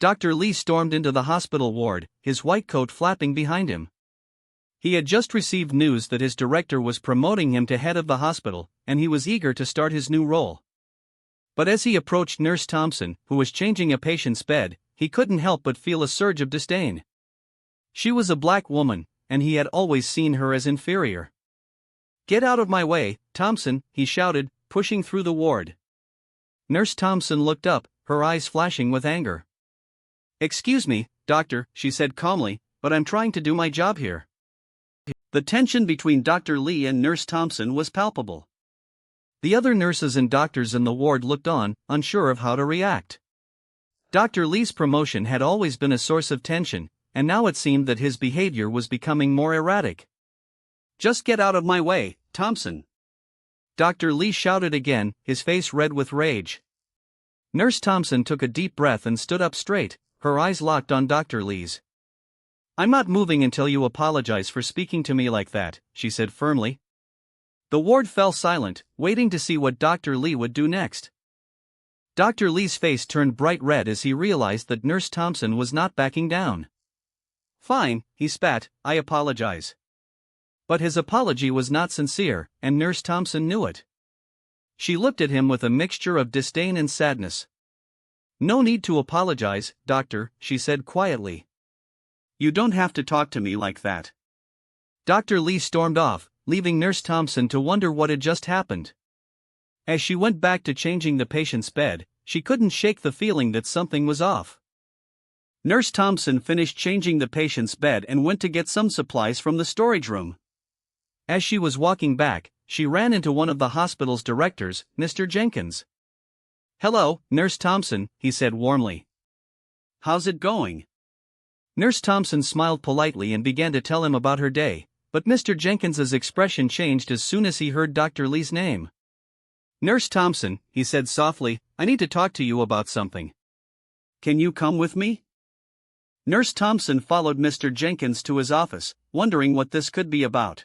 Dr. Lee stormed into the hospital ward, his white coat flapping behind him. He had just received news that his director was promoting him to head of the hospital, and he was eager to start his new role. But as he approached Nurse Thompson, who was changing a patient's bed, he couldn't help but feel a surge of disdain. She was a black woman, and he had always seen her as inferior. "Get out of my way, Thompson," he shouted, pushing through the ward. Nurse Thompson looked up, her eyes flashing with anger. "Excuse me, doctor," she said calmly, "but I'm trying to do my job here." The tension between Dr. Lee and Nurse Thompson was palpable. The other nurses and doctors in the ward looked on, unsure of how to react. Dr. Lee's promotion had always been a source of tension, and now it seemed that his behavior was becoming more erratic. "Just get out of my way, Thompson!" Dr. Lee shouted again, his face red with rage. Nurse Thompson took a deep breath and stood up straight, her eyes locked on Dr. Lee's. "I'm not moving until you apologize for speaking to me like that," she said firmly. The ward fell silent, waiting to see what Dr. Lee would do next. Dr. Lee's face turned bright red as he realized that Nurse Thompson was not backing down. "Fine," he spat, "I apologize." But his apology was not sincere, and Nurse Thompson knew it. She looked at him with a mixture of disdain and sadness. "No need to apologize, doctor," she said quietly. "You don't have to talk to me like that." Dr. Lee stormed off, leaving Nurse Thompson to wonder what had just happened. As she went back to changing the patient's bed, she couldn't shake the feeling that something was off. Nurse Thompson finished changing the patient's bed and went to get some supplies from the storage room. As she was walking back, she ran into one of the hospital's directors, Mr. Jenkins. "Hello, Nurse Thompson," he said warmly. "How's it going?" Nurse Thompson smiled politely and began to tell him about her day, but Mr. Jenkins's expression changed as soon as he heard Dr. Lee's name. "Nurse Thompson," he said softly, "I need to talk to you about something. Can you come with me?" Nurse Thompson followed Mr. Jenkins to his office, wondering what this could be about.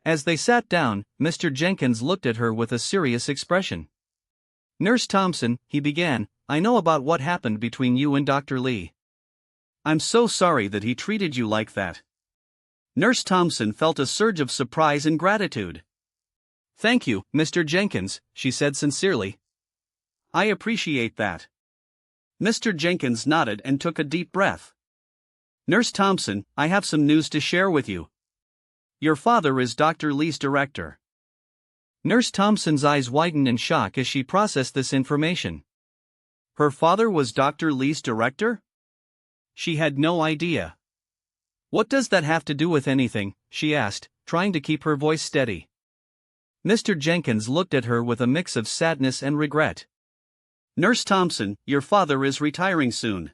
As they sat down, Mr. Jenkins looked at her with a serious expression. "Nurse Thompson," he began, "I know about what happened between you and Dr. Lee. I'm so sorry that he treated you like that." Nurse Thompson felt a surge of surprise and gratitude. "Thank you, Mr. Jenkins," she said sincerely. "I appreciate that." Mr. Jenkins nodded and took a deep breath. "Nurse Thompson, I have some news to share with you. Your father is Dr. Lee's director." Nurse Thompson's eyes widened in shock as she processed this information. Her father was Dr. Lee's director? She had no idea. "What does that have to do with anything?" she asked, trying to keep her voice steady. Mr. Jenkins looked at her with a mix of sadness and regret. "Nurse Thompson, your father is retiring soon.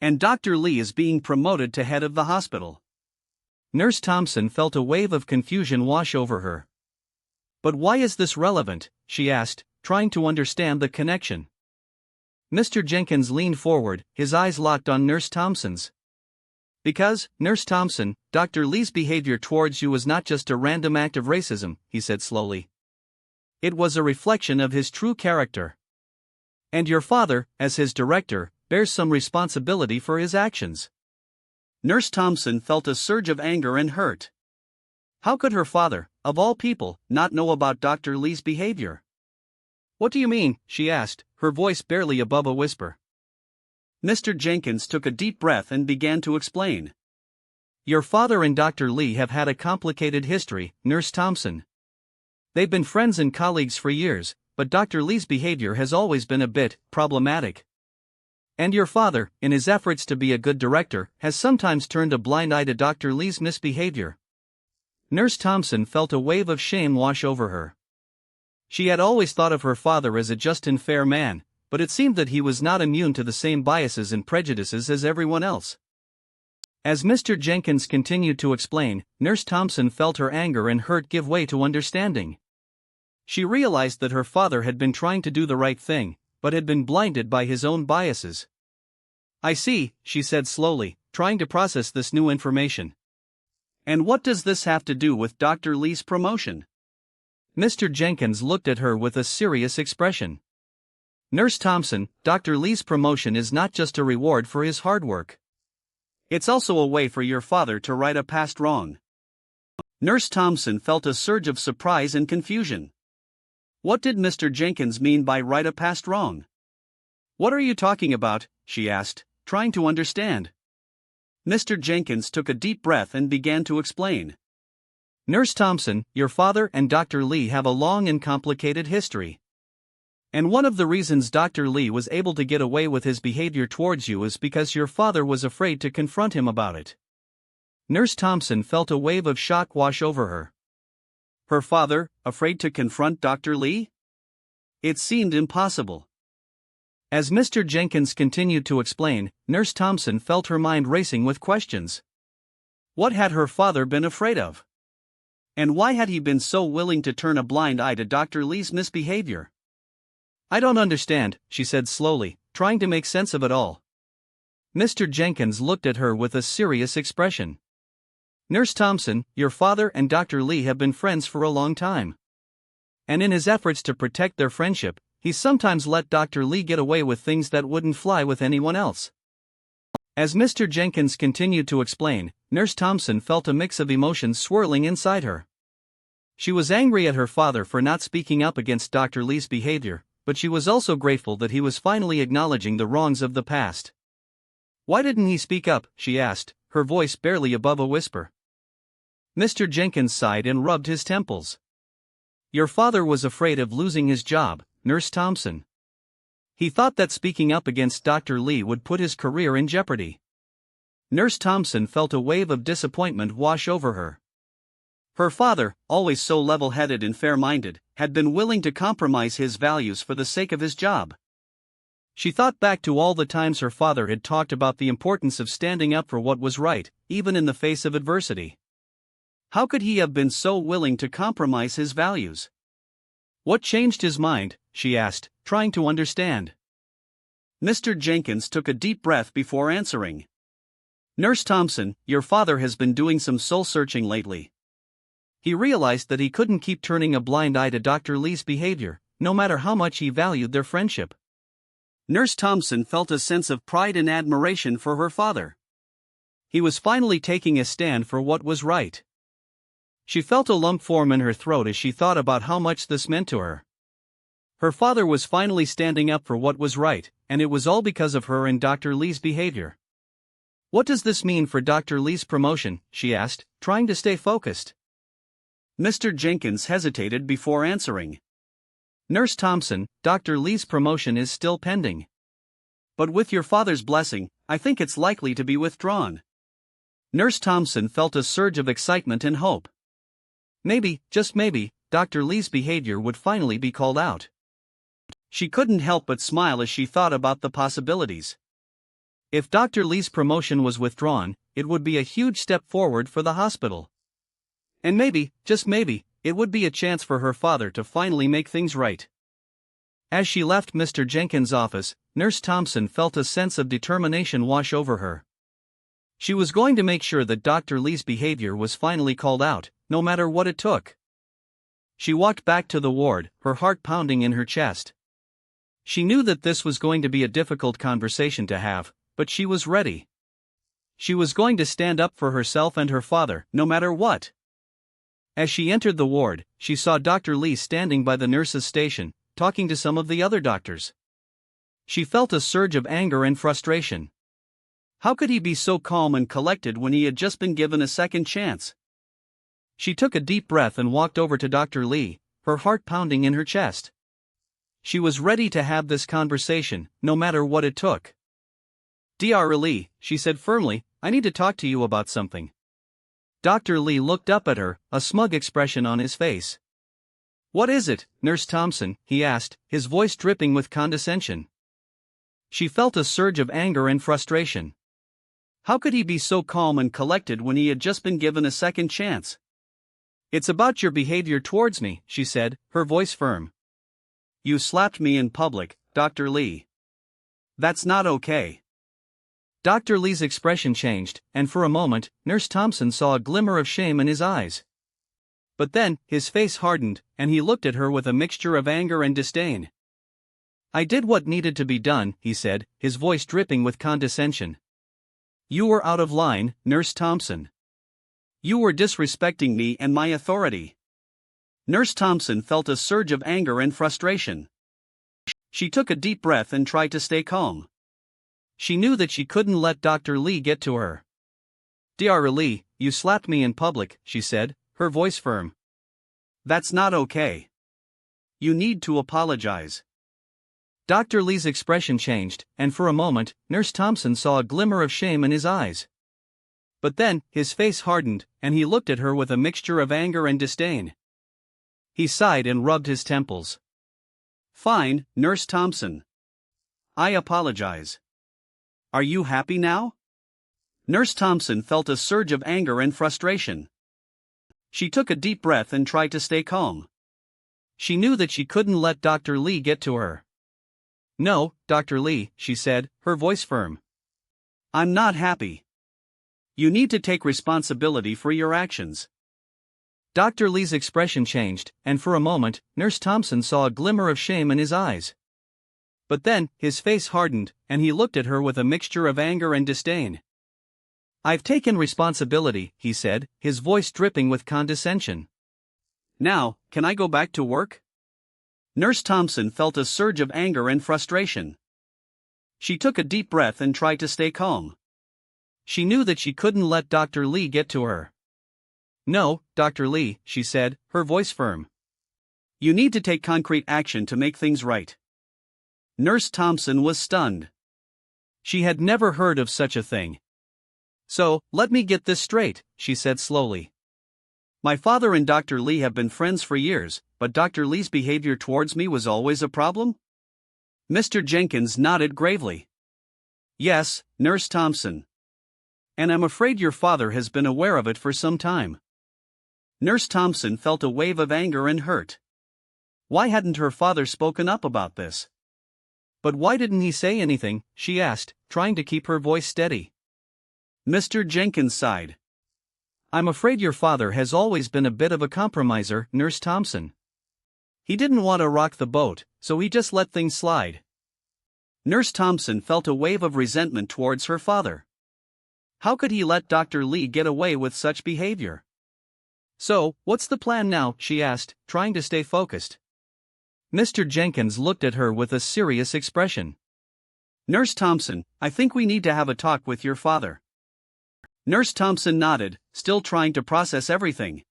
And Dr. Lee is being promoted to head of the hospital." Nurse Thompson felt a wave of confusion wash over her. "But why is this relevant?" she asked, trying to understand the connection. Mr. Jenkins leaned forward, his eyes locked on Nurse Thompson's. "Because, Nurse Thompson, Dr. Lee's behavior towards you was not just a random act of racism," he said slowly. "It was a reflection of his true character. And your father, as his director, bears some responsibility for his actions." Nurse Thompson felt a surge of anger and hurt. How could her father, of all people, not know about Dr. Lee's behavior? "What do you mean?" she asked, her voice barely above a whisper. Mr. Jenkins took a deep breath and began to explain. "Your father and Dr. Lee have had a complicated history, Nurse Thompson. They've been friends and colleagues for years, but Dr. Lee's behavior has always been a bit problematic. And your father, in his efforts to be a good director, has sometimes turned a blind eye to Dr. Lee's misbehavior." Nurse Thompson felt a wave of shame wash over her. She had always thought of her father as a just and fair man, but it seemed that he was not immune to the same biases and prejudices as everyone else. As Mr. Jenkins continued to explain, Nurse Thompson felt her anger and hurt give way to understanding. She realized that her father had been trying to do the right thing, but had been blinded by his own biases. "I see," she said slowly, trying to process this new information. "And what does this have to do with Dr. Lee's promotion?" Mr. Jenkins looked at her with a serious expression. Nurse Thompson, Dr. Lee's promotion is not just a reward for his hard work. It's also a way for your father to right a past wrong. Nurse Thompson felt a surge of surprise and confusion. What did Mr. Jenkins mean by right a past wrong? What are you talking about? She asked, trying to understand. Mr. Jenkins took a deep breath and began to explain. Nurse Thompson, your father and Dr. Lee have a long and complicated history. And one of the reasons Dr. Lee was able to get away with his behavior towards you is because your father was afraid to confront him about it. Nurse Thompson felt a wave of shock wash over her. Her father, afraid to confront Dr. Lee? It seemed impossible. As Mr. Jenkins continued to explain, Nurse Thompson felt her mind racing with questions. What had her father been afraid of? And why had he been so willing to turn a blind eye to Dr. Lee's misbehavior? I don't understand, she said slowly, trying to make sense of it all. Mr. Jenkins looked at her with a serious expression. Nurse Thompson, your father and Dr. Lee have been friends for a long time. And in his efforts to protect their friendship, he sometimes let Dr. Lee get away with things that wouldn't fly with anyone else. As Mr. Jenkins continued to explain, Nurse Thompson felt a mix of emotions swirling inside her. She was angry at her father for not speaking up against Dr. Lee's behavior, but she was also grateful that he was finally acknowledging the wrongs of the past. Why didn't he speak up? She asked, her voice barely above a whisper. Mr. Jenkins sighed and rubbed his temples. Your father was afraid of losing his job, Nurse Thompson. He thought that speaking up against Dr. Lee would put his career in jeopardy. Nurse Thompson felt a wave of disappointment wash over her. Her father, always so level-headed and fair-minded, had been willing to compromise his values for the sake of his job. She thought back to all the times her father had talked about the importance of standing up for what was right, even in the face of adversity. How could he have been so willing to compromise his values? What changed his mind? She asked, trying to understand. Mr. Jenkins took a deep breath before answering. Nurse Thompson, your father has been doing some soul-searching lately. He realized that he couldn't keep turning a blind eye to Dr. Lee's behavior, no matter how much he valued their friendship. Nurse Thompson felt a sense of pride and admiration for her father. He was finally taking a stand for what was right. She felt a lump form in her throat as she thought about how much this meant to her. Her father was finally standing up for what was right, and it was all because of her and Dr. Lee's behavior. What does this mean for Dr. Lee's promotion? She asked, trying to stay focused. Mr. Jenkins hesitated before answering. Nurse Thompson, Dr. Lee's promotion is still pending. But with your father's blessing, I think it's likely to be withdrawn. Nurse Thompson felt a surge of excitement and hope. Maybe, just maybe, Dr. Lee's behavior would finally be called out. She couldn't help but smile as she thought about the possibilities. If Dr. Lee's promotion was withdrawn, it would be a huge step forward for the hospital. And maybe, just maybe, it would be a chance for her father to finally make things right. As she left Mr. Jenkins' office, Nurse Thompson felt a sense of determination wash over her. She was going to make sure that Dr. Lee's behavior was finally called out, no matter what it took. She walked back to the ward, her heart pounding in her chest. She knew that this was going to be a difficult conversation to have, but she was ready. She was going to stand up for herself and her father, no matter what. As she entered the ward, she saw Dr. Lee standing by the nurse's station, talking to some of the other doctors. She felt a surge of anger and frustration. How could he be so calm and collected when he had just been given a second chance? She took a deep breath and walked over to Dr. Lee, her heart pounding in her chest. She was ready to have this conversation, no matter what it took. Dr. Lee, she said firmly, I need to talk to you about something. Dr. Lee looked up at her, a smug expression on his face. What is it, Nurse Thompson? He asked, his voice dripping with condescension. She felt a surge of anger and frustration. How could he be so calm and collected when he had just been given a second chance? It's about your behavior towards me, she said, her voice firm. You slapped me in public, Dr. Lee. That's not okay. Dr. Lee's expression changed, and for a moment, Nurse Thompson saw a glimmer of shame in his eyes. But then, his face hardened, and he looked at her with a mixture of anger and disdain. I did what needed to be done, he said, his voice dripping with condescension. You were out of line, Nurse Thompson. You were disrespecting me and my authority. Nurse Thompson felt a surge of anger and frustration. She took a deep breath and tried to stay calm. She knew that she couldn't let Dr. Lee get to her. Dr. Lee, you slapped me in public, she said, her voice firm. That's not okay. You need to apologize. Dr. Lee's expression changed, and for a moment, Nurse Thompson saw a glimmer of shame in his eyes. But then, his face hardened, and he looked at her with a mixture of anger and disdain. He sighed and rubbed his temples. Fine, Nurse Thompson. I apologize. Are you happy now? Nurse Thompson felt a surge of anger and frustration. She took a deep breath and tried to stay calm. She knew that she couldn't let Dr. Lee get to her. No, Dr. Lee, she said, her voice firm. I'm not happy. You need to take responsibility for your actions. Dr. Lee's expression changed, and for a moment, Nurse Thompson saw a glimmer of shame in his eyes. But then, his face hardened, and he looked at her with a mixture of anger and disdain. I've taken responsibility, he said, his voice dripping with condescension. Now, can I go back to work? Nurse Thompson felt a surge of anger and frustration. She took a deep breath and tried to stay calm. She knew that she couldn't let Dr. Lee get to her. No, Dr. Lee, she said, her voice firm. You need to take concrete action to make things right. Nurse Thompson was stunned. She had never heard of such a thing. So, let me get this straight, she said slowly. My father and Dr. Lee have been friends for years, but Dr. Lee's behavior towards me was always a problem? Mr. Jenkins nodded gravely. Yes, Nurse Thompson. And I'm afraid your father has been aware of it for some time. Nurse Thompson felt a wave of anger and hurt. Why hadn't her father spoken up about this? But why didn't he say anything, she asked, trying to keep her voice steady. Mr. Jenkins sighed. I'm afraid your father has always been a bit of a compromiser, Nurse Thompson. He didn't want to rock the boat, so he just let things slide. Nurse Thompson felt a wave of resentment towards her father. How could he let Dr. Lee get away with such behavior? So, what's the plan now, she asked, trying to stay focused. Mr. Jenkins looked at her with a serious expression. Nurse Thompson, I think we need to have a talk with your father. Nurse Thompson nodded, still trying to process everything.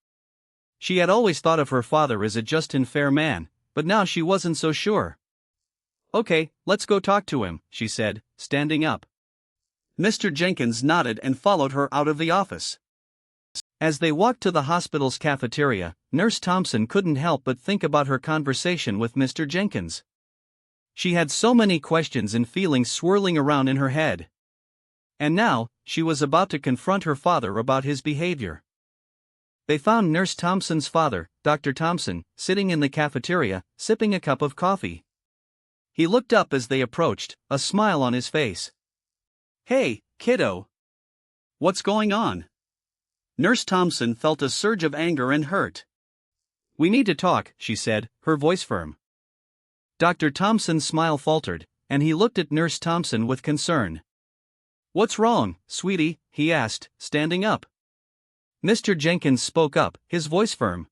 She had always thought of her father as a just and fair man, but now she wasn't so sure. Okay, let's go talk to him, she said, standing up. Mr. Jenkins nodded and followed her out of the office. As they walked to the hospital's cafeteria, Nurse Thompson couldn't help but think about her conversation with Mr. Jenkins. She had so many questions and feelings swirling around in her head. And now, she was about to confront her father about his behavior. They found Nurse Thompson's father, Dr. Thompson, sitting in the cafeteria, sipping a cup of coffee. He looked up as they approached, a smile on his face. Hey, kiddo. What's going on? Nurse Thompson felt a surge of anger and hurt. We need to talk, she said, her voice firm. Dr. Thompson's smile faltered, and he looked at Nurse Thompson with concern. What's wrong, sweetie? He asked, standing up. Mr. Jenkins spoke up, his voice firm.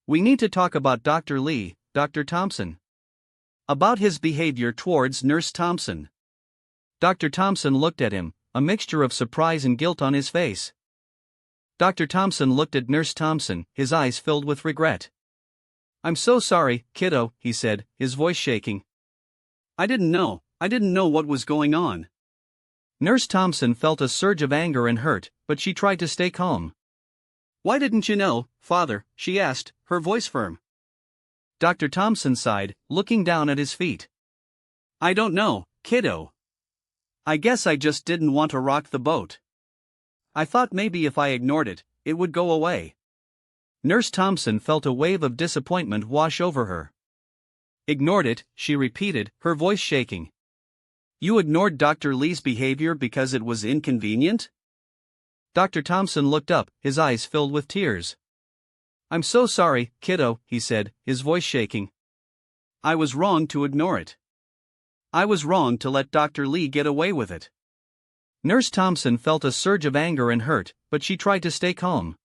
We need to talk about Dr. Lee, Dr. Thompson. About his behavior towards Nurse Thompson. Dr. Thompson looked at him, a mixture of surprise and guilt on his face. Dr. Thompson looked at Nurse Thompson, his eyes filled with regret. I'm so sorry, kiddo, he said, his voice shaking. I didn't know what was going on. Nurse Thompson felt a surge of anger and hurt, but she tried to stay calm. Why didn't you know, father? She asked, her voice firm. Dr. Thompson sighed, looking down at his feet. I don't know, kiddo. I guess I just didn't want to rock the boat. I thought maybe if I ignored it, it would go away. Nurse Thompson felt a wave of disappointment wash over her. Ignored it, she repeated, her voice shaking. You ignored Dr. Lee's behavior because it was inconvenient? Dr. Thompson looked up, his eyes filled with tears. I'm so sorry, kiddo, he said, his voice shaking. I was wrong to ignore it. I was wrong to let Dr. Lee get away with it. Nurse Thompson felt a surge of anger and hurt, but she tried to stay calm.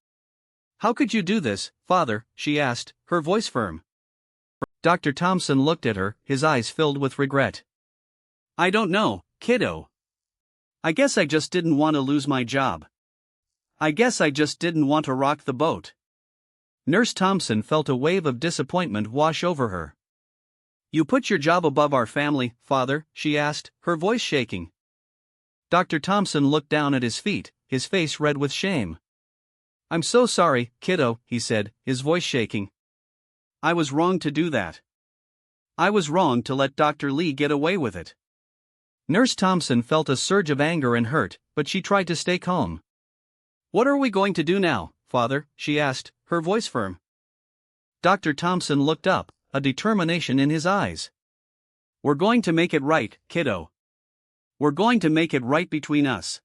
How could you do this, Father? She asked, her voice firm. Dr. Thompson looked at her, his eyes filled with regret. I don't know, kiddo. I guess I just didn't want to lose my job. I guess I just didn't want to rock the boat. Nurse Thompson felt a wave of disappointment wash over her. You put your job above our family, Father? She asked, her voice shaking. Dr. Thompson looked down at his feet, his face red with shame. I'm so sorry, kiddo, he said, his voice shaking. I was wrong to do that. I was wrong to let Dr. Lee get away with it. Nurse Thompson felt a surge of anger and hurt, but she tried to stay calm. What are we going to do now, Father? She asked, her voice firm. Dr. Thompson looked up, a determination in his eyes. We're going to make it right, kiddo. We're going to make it right between us.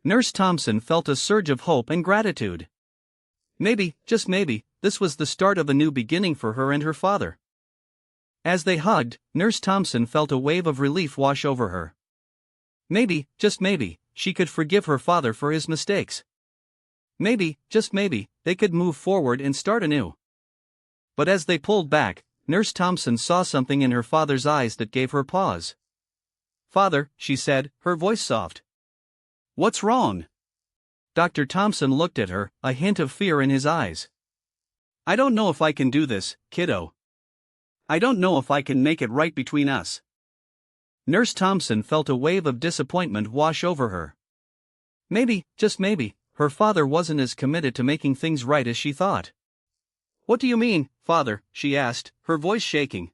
Nurse Thompson felt a surge of hope and gratitude. Maybe, just maybe, this was the start of a new beginning for her and her father. As they hugged, Nurse Thompson felt a wave of relief wash over her. Maybe, just maybe, she could forgive her father for his mistakes. Maybe, just maybe, they could move forward and start anew. But as they pulled back, Nurse Thompson saw something in her father's eyes that gave her pause. Father, she said, her voice soft. What's wrong? Dr. Thompson looked at her, a hint of fear in his eyes. I don't know if I can do this, kiddo. I don't know if I can make it right between us. Nurse Thompson felt a wave of disappointment wash over her. Maybe, just maybe, her father wasn't as committed to making things right as she thought. What do you mean, Father? She asked, her voice shaking.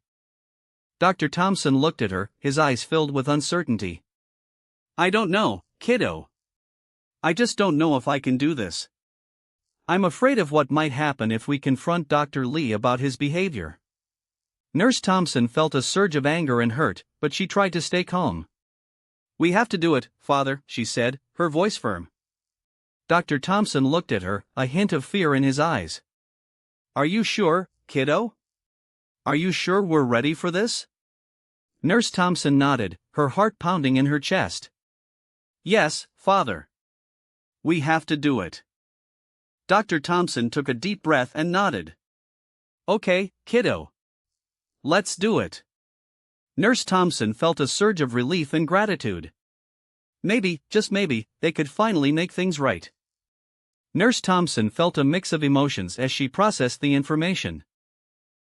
Dr. Thompson looked at her, his eyes filled with uncertainty. I don't know, kiddo. I just don't know if I can do this. I'm afraid of what might happen if we confront Dr. Lee about his behavior. Nurse Thompson felt a surge of anger and hurt, but she tried to stay calm. We have to do it, Father, she said, her voice firm. Dr. Thompson looked at her, a hint of fear in his eyes. Are you sure, kiddo? Are you sure we're ready for this? Nurse Thompson nodded, her heart pounding in her chest. Yes, Father. We have to do it. Dr. Thompson took a deep breath and nodded. Okay, kiddo. Let's do it. Nurse Thompson felt a surge of relief and gratitude. Maybe, just maybe, they could finally make things right. Nurse Thompson felt a mix of emotions as she processed the information.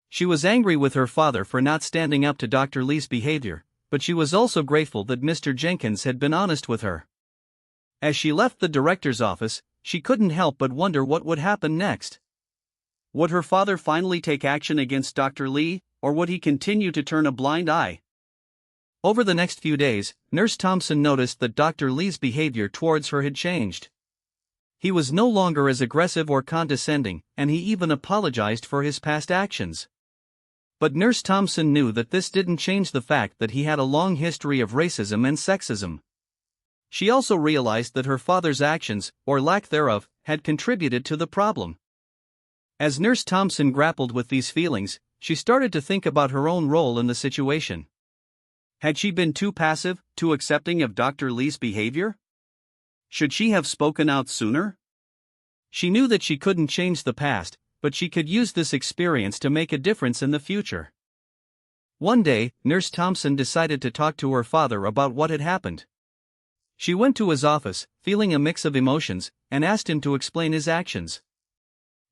She was angry with her father for not standing up to Dr. Lee's behavior, but she was also grateful that Mr. Jenkins had been honest with her. As she left the director's office, she couldn't help but wonder what would happen next. Would her father finally take action against Dr. Lee, or would he continue to turn a blind eye? Over the next few days, Nurse Thompson noticed that Dr. Lee's behavior towards her had changed. He was no longer as aggressive or condescending, and he even apologized for his past actions. But Nurse Thompson knew that this didn't change the fact that he had a long history of racism and sexism. She also realized that her father's actions, or lack thereof, had contributed to the problem. As Nurse Thompson grappled with these feelings, she started to think about her own role in the situation. Had she been too passive, too accepting of Dr. Lee's behavior? Should she have spoken out sooner? She knew that she couldn't change the past, but she could use this experience to make a difference in the future. One day, Nurse Thompson decided to talk to her father about what had happened. She went to his office, feeling a mix of emotions, and asked him to explain his actions.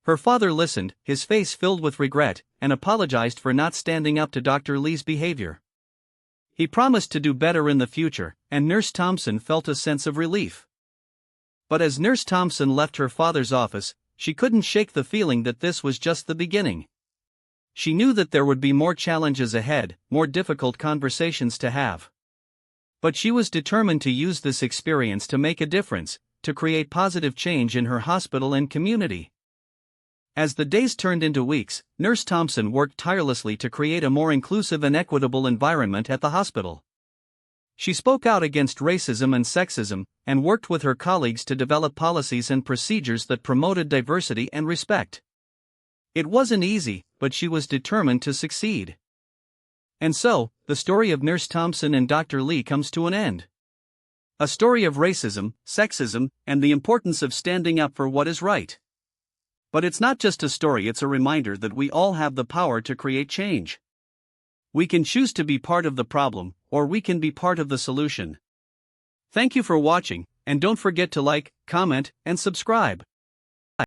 Her father listened, his face filled with regret, and apologized for not standing up to Dr. Lee's behavior. He promised to do better in the future, and Nurse Thompson felt a sense of relief. But as Nurse Thompson left her father's office, she couldn't shake the feeling that this was just the beginning. She knew that there would be more challenges ahead, more difficult conversations to have. But she was determined to use this experience to make a difference, to create positive change in her hospital and community. As the days turned into weeks, Nurse Thompson worked tirelessly to create a more inclusive and equitable environment at the hospital. She spoke out against racism and sexism, and worked with her colleagues to develop policies and procedures that promoted diversity and respect. It wasn't easy, but she was determined to succeed. And so, the story of Nurse Thompson and Dr. Lee comes to an end. A story of racism, sexism, and the importance of standing up for what is right. But it's not just a story, it's a reminder that we all have the power to create change. We can choose to be part of the problem, or we can be part of the solution. Thank you for watching, and don't forget to like, comment, and subscribe.